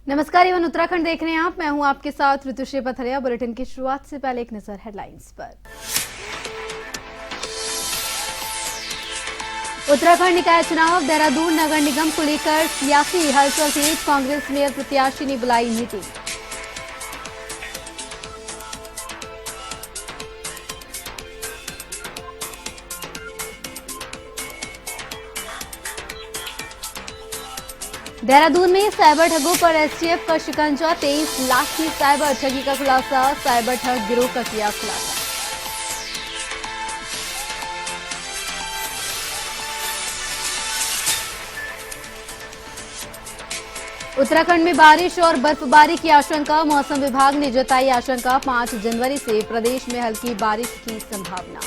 नमस्कार, एवं उत्तराखंड देख रहे हैं आप। मैं हूं आपके साथ ऋतुश्री पथरिया। बुलेटिन की शुरुआत से पहले एक नजर हेडलाइंस पर। उत्तराखंड निकाय चुनाव, देहरादून नगर निगम को लेकर सियासी हलचल तेज। कांग्रेस मेयर प्रत्याशी ने बुलाई मीटिंग। देहरादून में साइबर ठगों पर एसटीएफ का शिकंजा। 23 लाख की साइबर ठगी का खुलासा। साइबर ठग गिरोह का किया खुलासा। उत्तराखंड में बारिश और बर्फबारी की आशंका। मौसम विभाग ने जताई आशंका। 5 जनवरी से प्रदेश में हल्की बारिश की संभावना।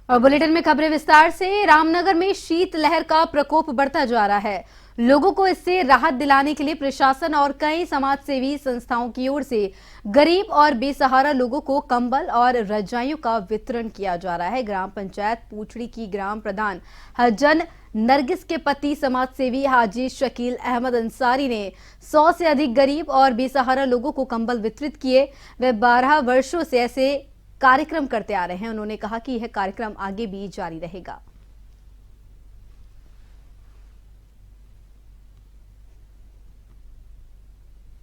और बुलेटिन में खबरें विस्तार से। रामनगर में शीतलहर का प्रकोप बढ़ता जा रहा है। लोगों को इससे राहत दिलाने के लिए प्रशासन और कई समाजसेवी संस्थाओं की ओर से गरीब और बेसहारा लोगों को कंबल और रजाइयों का वितरण किया जा रहा है। ग्राम पंचायत पूछड़ी की ग्राम प्रधान हजन नरगिस के पति समाजसेवी हाजी शकील अहमद अंसारी ने 100 से अधिक गरीब और बेसहारा लोगों को कंबल वितरित किए। वे 12 वर्षों से ऐसे कार्यक्रम करते आ रहे हैं। उन्होंने कहा कि यह कार्यक्रम आगे भी जारी रहेगा।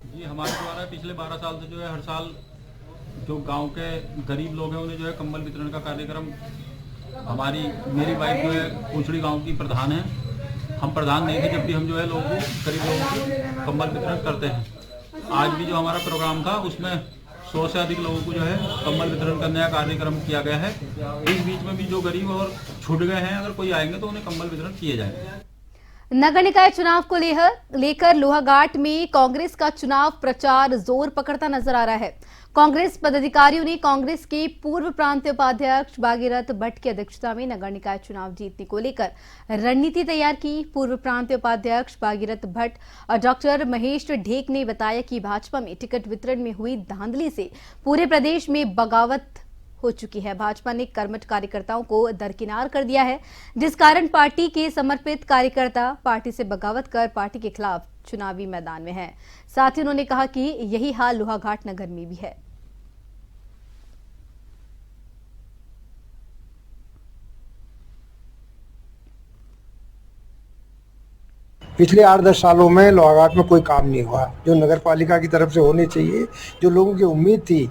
जी, हमारे द्वारा पिछले 12 साल से जो है हर साल जो गांव के गरीब लोग हैं उन्हें जो है कंबल वितरण का कार्यक्रम, मेरी वाइफ जो है पूछड़ी गांव की प्रधान है। हम प्रधान नहीं थे जब भी हम जो है लोगों गरीब लोगों को कंबल वितरण करते हैं। आज भी जो हमारा प्रोग्राम था उसमें 100 से अधिक लोगों को जो है कंबल वितरण करने का कार्यक्रम किया गया है। इस बीच में भी जो गरीब और छूट गए हैं, अगर कोई आएंगे तो उन्हें कंबल वितरण किए जाएंगे। नगर निकाय चुनाव को लेकर लोहाघाट में कांग्रेस का चुनाव प्रचार जोर पकड़ता नजर आ रहा है। कांग्रेस पदाधिकारियों ने कांग्रेस के पूर्व प्रांतीय उपाध्यक्ष भागीरथ भट्ट की अध्यक्षता में नगर निकाय चुनाव जीतने को लेकर रणनीति तैयार की। पूर्व प्रांतीय उपाध्यक्ष भागीरथ भट्ट और डॉक्टर महेश ढेक ने बताया कि भाजपा में टिकट वितरण में हुई धांधली से पूरे प्रदेश में बगावत हो चुकी है। भाजपा ने कर्मठ कार्यकर्ताओं को दरकिनार कर दिया है, जिस कारण पार्टी के समर्पित कार्यकर्ता पार्टी से बगावत कर पार्टी के खिलाफ चुनावी मैदान में हैं। साथ ही उन्होंने कहा कि यही हाल लोहाघाट नगर में भी है। पिछले 8-10 सालों में लोहाघाट में कोई काम नहीं हुआ जो नगर पालिका की तरफ से होने चाहिए। जो लोगों की उम्मीद थी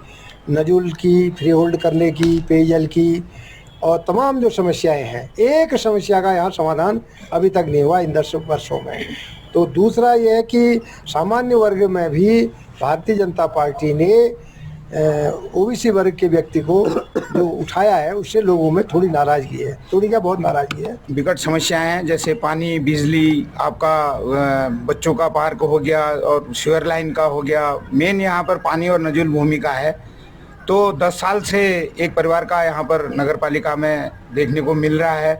नजुल की, फ्री होल्ड करने की, पेयजल की और तमाम जो समस्याएं हैं, एक समस्या का यहाँ समाधान अभी तक नहीं हुआ इन 10 वर्षों में। तो दूसरा ये है कि सामान्य वर्ग में भी भारतीय जनता पार्टी ने ओबीसी वर्ग के व्यक्ति को जो उठाया है उससे लोगों में थोड़ी नाराजगी है, थोड़ी क्या बहुत नाराजगी है। विकट समस्याएं हैं जैसे पानी, बिजली, आपका बच्चों का पार्क हो गया और सीवर लाइन का हो गया। मेन यहाँ पर पानी और नजुल भूमि का है। तो 10 साल से एक परिवार का यहाँ पर नगर पालिका में देखने को मिल रहा है,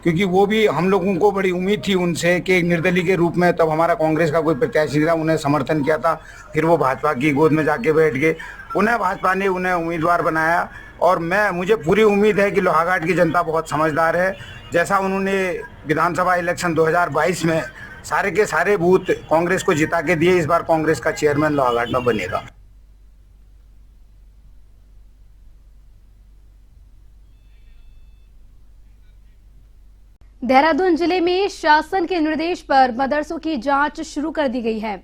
क्योंकि वो भी हम लोगों को बड़ी उम्मीद थी उनसे कि एक निर्दलीय के रूप में, तब हमारा कांग्रेस का कोई प्रत्याशी था, उन्हें समर्थन किया था। फिर वो भाजपा की गोद में जाके बैठ गए। उन्हें भाजपा ने उन्हें उम्मीदवार बनाया और मुझे पूरी उम्मीद है कि लोहाघाट की जनता बहुत समझदार है। जैसा उन्होंने विधानसभा इलेक्शन 2022 में सारे के सारे बूथ कांग्रेस को जिता के दिए, इस बार कांग्रेस का चेयरमैन लोहाघाट में बनेगा। देहरादून जिले में शासन के निर्देश पर मदरसों की जांच शुरू कर दी गई है।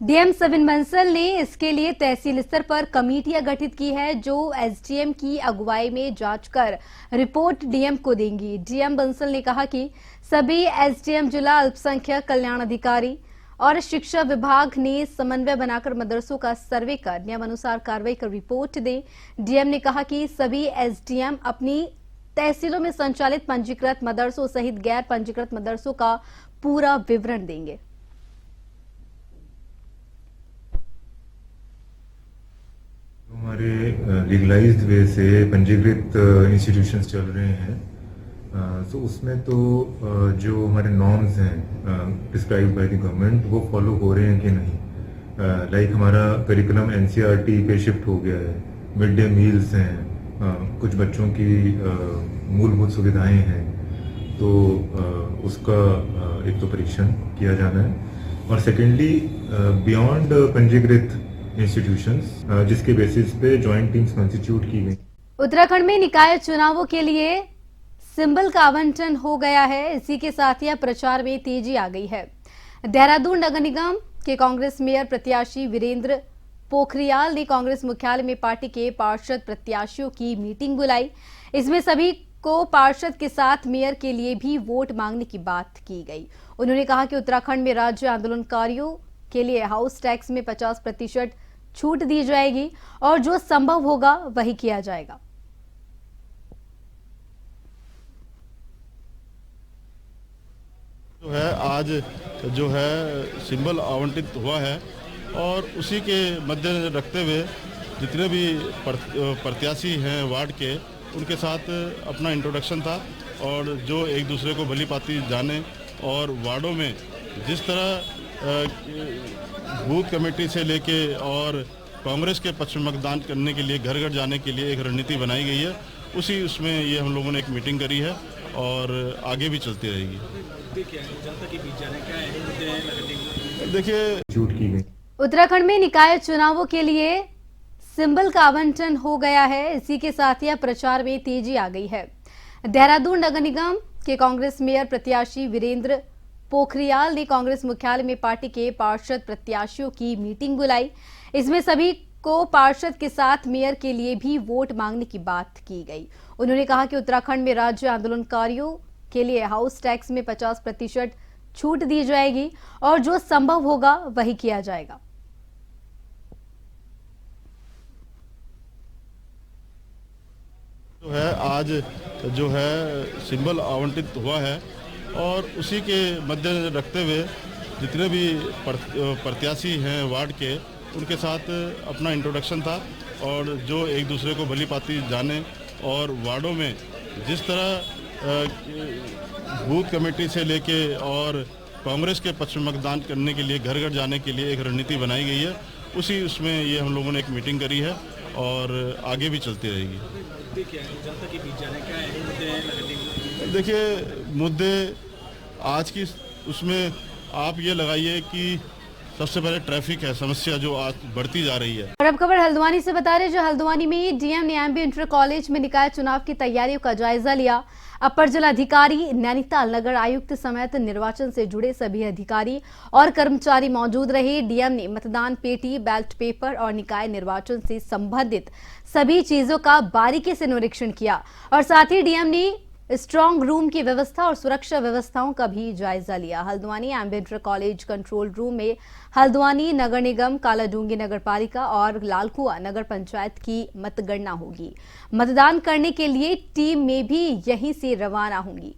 डीएम सविन बंसल ने इसके लिए तहसील स्तर पर कमेटियां गठित की है, जो एसडीएम की अगुवाई में जांच कर रिपोर्ट डीएम को देंगी। डीएम बंसल ने कहा कि सभी एसडीएम, जिला अल्पसंख्यक कल्याण अधिकारी और शिक्षा विभाग ने समन्वय बनाकर मदरसों का सर्वे कर नियमानुसार कार्रवाई कर रिपोर्ट दें। डीएम ने कहा कि सभी एसडीएम अपनी तहसीलों में संचालित पंजीकृत मदरसों सहित गैर पंजीकृत मदरसों का पूरा विवरण देंगे। हमारे लीगलाइज्ड वे से पंजीकृत इंस्टीट्यूशंस चल रहे हैं, सो उसमें तो जो हमारे नॉर्म्स हैं प्रिस्क्राइब बाय द गवर्नमेंट वो फॉलो हो रहे हैं कि नहीं। लाइक हमारा करिकुलम एनसीईआरटी पे शिफ्ट हो गया है, मिड डे मील्स हैं, कुछ बच्चों की मूलभूत सुविधाएं हैं, तो उसका एक तो परीक्षण किया जाना है। और सेकेंडली बियॉन्ड पंजीकृत इंस्टीट्यूशंस जिसके बेसिस पे जॉइंट टीम्स कॉन्स्टिट्यूट की गई। उत्तराखंड में निकाय चुनावों के लिए सिंबल का आवंटन हो गया है। इसी के साथ ही प्रचार में तेजी आ गई है। देहरादून नगर निगम के कांग्रेस मेयर प्रत्याशी वीरेंद्र पोखरियाल ने कांग्रेस मुख्यालय में पार्टी के पार्षद प्रत्याशियों की मीटिंग बुलाई। इसमें सभी को पार्षद के साथ मेयर के लिए भी वोट मांगने की बात की गई। उन्होंने कहा कि उत्तराखंड में राज्य आंदोलनकारियों के लिए हाउस टैक्स में 50% छूट दी जाएगी और जो संभव होगा वही किया जाएगा। जो है आज जो है सिंबल आवंटित हुआ है और उसी के मद्देनजर रखते हुए जितने भी प्रत्याशी हैं वार्ड के, उनके साथ अपना इंट्रोडक्शन था और जो एक दूसरे को भली भांति जाने और वार्डों में जिस तरह बूथ कमेटी से लेके और कांग्रेस के पक्ष में मतदान करने के लिए घर घर जाने के लिए एक रणनीति बनाई गई है, उसी उसमें ये हम लोगों ने एक मीटिंग करी है और आगे भी चलती रहेगी। देखिए उत्तराखंड में निकाय चुनावों के लिए सिंबल का आवंटन हो गया है। इसी के साथ ही प्रचार में तेजी आ गई है। देहरादून नगर निगम के कांग्रेस मेयर प्रत्याशी वीरेंद्र पोखरियाल ने कांग्रेस मुख्यालय में पार्टी के पार्षद प्रत्याशियों की मीटिंग बुलाई। इसमें सभी को पार्षद के साथ मेयर के लिए भी वोट मांगने की बात की गई। उन्होंने कहा कि उत्तराखंड में राज्य आंदोलनकारियों के लिए हाउस टैक्स में 50% छूट दी जाएगी और जो संभव होगा वही किया जाएगा। जो है आज जो है सिंबल आवंटित हुआ है और उसी के मद्देनजर रखते हुए जितने भी प्रत्याशी हैं वार्ड के, उनके साथ अपना इंट्रोडक्शन था और जो एक दूसरे को भली भांति जाने और वार्डों में जिस तरह बूथ कमेटी से लेके और कांग्रेस के पक्ष में मतदान करने के लिए घर घर जाने के लिए एक रणनीति बनाई गई है, उसी उसमें ये हम लोगों ने एक मीटिंग करी है और आगे भी चलती रहेगी। देखिए मुद्दे आज की उसमें आप ये लगाइए कि सबसे पहले ट्रैफिक है समस्या जो आज बढ़ती जा रही है। और अब खबर हल्द्वानी से बता रहे, जो हल्द्वानी में डीएम ने एमबी इंटर कॉलेज में निकाय चुनाव की तैयारियों का जायजा लिया। अपर जिलाधिकारी नैनीताल, नगर आयुक्त समेत निर्वाचन से जुड़े सभी अधिकारी और कर्मचारी मौजूद रहे। डीएम ने मतदान पेटी, बैलेट पेपर और निकाय निर्वाचन से संबंधित सभी चीजों का बारीकी से निरीक्षण किया और साथ ही डीएम ने स्ट्रांग रूम की व्यवस्था और सुरक्षा व्यवस्थाओं का भी जायजा लिया। Haldwani MB inter college control room में हल्द्वानी नगर निगम, कालाडूंगी नगर पालिका और लालकुआ नगर पंचायत की मतगणना होगी। मतदान करने के लिए टीम में भी यहीं से रवाना होंगी।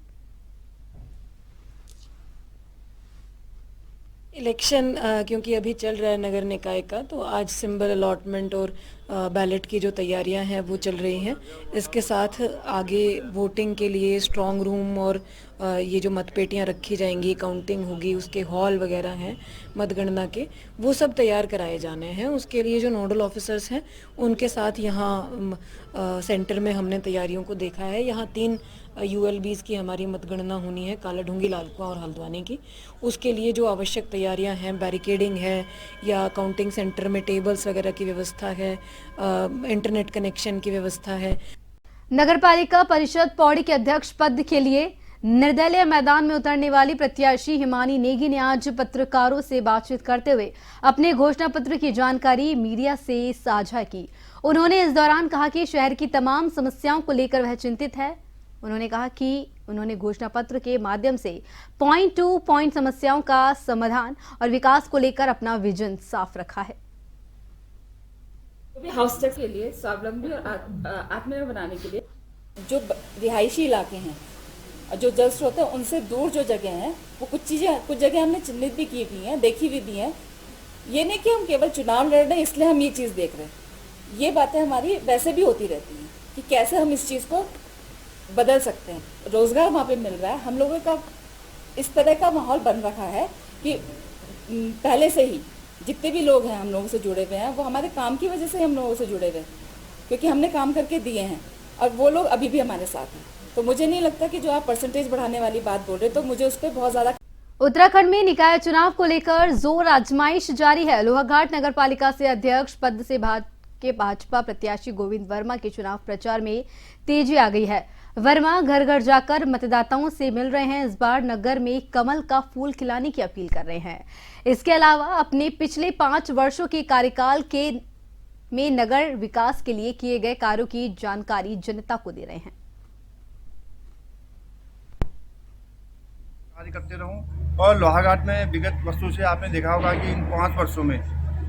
इलेक्शन क्योंकि अभी चल रहा है नगर निकाय का, तो आज सिंबल अलॉटमेंट और बैलेट की जो तैयारियां हैं वो चल रही हैं। इसके साथ आगे वोटिंग के लिए स्ट्रांग रूम और ये जो मतपेटियां रखी जाएंगी, काउंटिंग होगी, उसके हॉल वगैरह हैं मतगणना के, वो सब तैयार कराए जाने हैं। उसके लिए जो नोडल ऑफिसर्स हैं उनके साथ यहाँ सेंटर में हमने तैयारियों को देखा है। यहाँ 3 ULBs की हमारी मतगणना होनी है, कालाडूंगी, लालकुआ और हल्द्वानी की। उसके लिए जो आवश्यक तैयारियां हैं, बैरिकेडिंग है या काउंटिंग सेंटर में टेबल्स वगैरह की व्यवस्था है, इंटरनेट कनेक्शन की व्यवस्था है। नगर पालिका परिषद पौड़ी के अध्यक्ष पद के लिए निर्दलीय मैदान में उतरने वाली प्रत्याशी हिमानी नेगी ने आज पत्रकारों से बातचीत करते हुए अपने घोषणा पत्र की जानकारी मीडिया से साझा की। उन्होंने इस दौरान कहा कि शहर की तमाम समस्याओं को लेकर वह चिंतित है। उन्होंने कहा कि उन्होंने घोषणा पत्र के माध्यम से पॉइंट टू पॉइंट समस्याओं का समाधान और विकास को लेकर अपना विजन साफ रखा है। हाउस टैक्स के लिए स्वावलंबी और आत्मनिर्भर बनाने के लिए जो रिहायशी इलाके हैं, जो जल स्रोत है, उनसे दूर जो जगह हैं, वो कुछ जगह हमने चिन्हित भी की हुई हैं, देखी हुई भी हैं। ये नहीं कि हम केवल चुनाव लड़ रहे हैं इसलिए हम ये चीज़ देख रहे हैं। ये बातें हमारी वैसे भी होती रहती हैं कि कैसे हम इस चीज़ को बदल सकते हैं। रोजगार वहाँ पे मिल रहा है। हम लोगों का इस तरह का माहौल बन रखा है कि पहले से ही जितने भी लोग हैं हम लोगों से जुड़े हुए हैं, वो हमारे काम की वजह से हम लोगों से जुड़े हुए हैं, क्योंकि हमने काम करके दिए हैं और वो लोग अभी भी हमारे साथ हैं। तो मुझे नहीं लगता कि जो आप परसेंटेज बढ़ाने वाली बात बोल रहे, तो मुझे उस पर बहुत ज़्यादा। उत्तराखंड में निकाय चुनाव को लेकर जोर आजमाइश जारी है। लोहाघाट नगर पालिका से अध्यक्ष पद से भाजपा प्रत्याशी गोविंद वर्मा के चुनाव प्रचार में तेजी आ गई है। वर्मा घर घर जाकर मतदाताओं से मिल रहे हैं। इस बार नगर में कमल का फूल खिलाने की अपील कर रहे हैं। इसके अलावा अपने पिछले 5 वर्षों के कार्यकाल में नगर विकास के लिए किए गए कार्यों की जानकारी जनता को दे रहे हैं। कार्य करते रहूं और लोहाघाट में विगत वर्षों से आपने देखा होगा कि इन 5 वर्षों में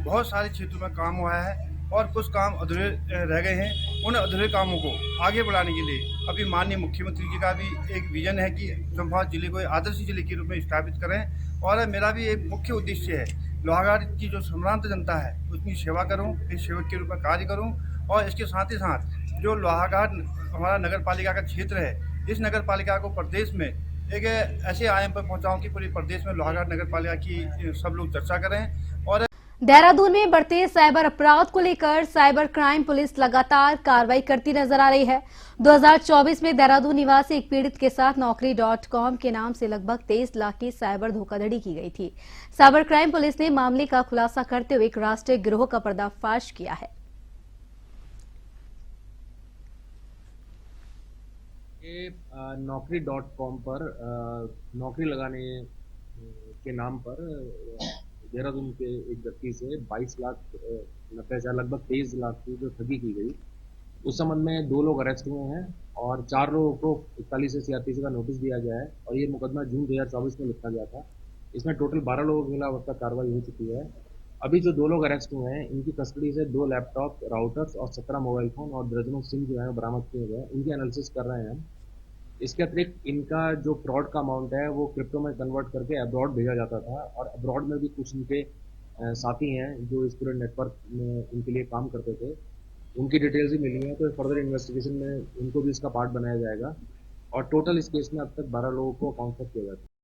बहुत सारे क्षेत्रों में काम हुआ है और कुछ काम अधूरे रह गए हैं। उन अधूरे कामों को आगे बढ़ाने के लिए अभी माननीय मुख्यमंत्री जी का भी एक विजन है कि चंपावत जिले को आदर्श जिले के रूप में स्थापित करें और मेरा भी एक मुख्य उद्देश्य है लोहाघाट की जो सम्भ्रांत जनता है उसकी सेवा करूँ, एक सेवक के रूप में कार्य करूँ और इसके साथ ही साथ जो लोहाघाट हमारा नगर पालिका का क्षेत्र है, इस नगर पालिका को प्रदेश में एक ऐसे आयाम पर पहुंचाऊं कि पूरे प्रदेश में लोहाघाट नगर पालिका की सब लोग चर्चा करें। और देहरादून में बढ़ते साइबर अपराध को लेकर साइबर क्राइम पुलिस लगातार कार्रवाई करती नजर आ रही है। 2024 में देहरादून निवासी एक पीड़ित के साथ Naukri.com के नाम से लगभग 23 लाख की साइबर धोखाधड़ी की गई थी। साइबर क्राइम पुलिस ने मामले का खुलासा करते हुए एक राष्ट्रीय गिरोह का पर्दाफाश किया है। Naukri.com पर नौकरी लगाने के नाम पर देहरादून के एक व्यक्ति से 22 लाख 90 हजार लगभग 23 लाख की जो ठगी की गई, उस संबंध में 2 लोग अरेस्ट हुए हैं और 4 लोगों को 41 से 36 का नोटिस दिया गया है और ये मुकदमा जून 2024 में लिखा गया था। इसमें टोटल 12 लोगों के खिलाफ अब तक कार्रवाई हो चुकी है। अभी जो 2 लोग अरेस्ट हुए हैं इनकी कस्टडी से 2 लैपटॉप, राउटर्स और 17 मोबाइल फोन और दर्जनों सिम जो है बरामद किए गए। इनकी एनालिसिस कर रहे हैं हम। इसके अतिरिक्त इनका जो फ्रॉड का अमाउंट है वो क्रिप्टो में कन्वर्ट करके अब्रॉड भेजा जाता था और अब्रॉड में भी कुछ इनके साथी हैं जो इस पूरे नेटवर्क में इनके लिए काम करते थे, उनकी डिटेल्स भी मिली हैं। तो फर्दर इन्वेस्टिगेशन में इनको भी इसका पार्ट बनाया जाएगा और टोटल इस केस में अब तक 12 लोगों को काउंट किया जाता है।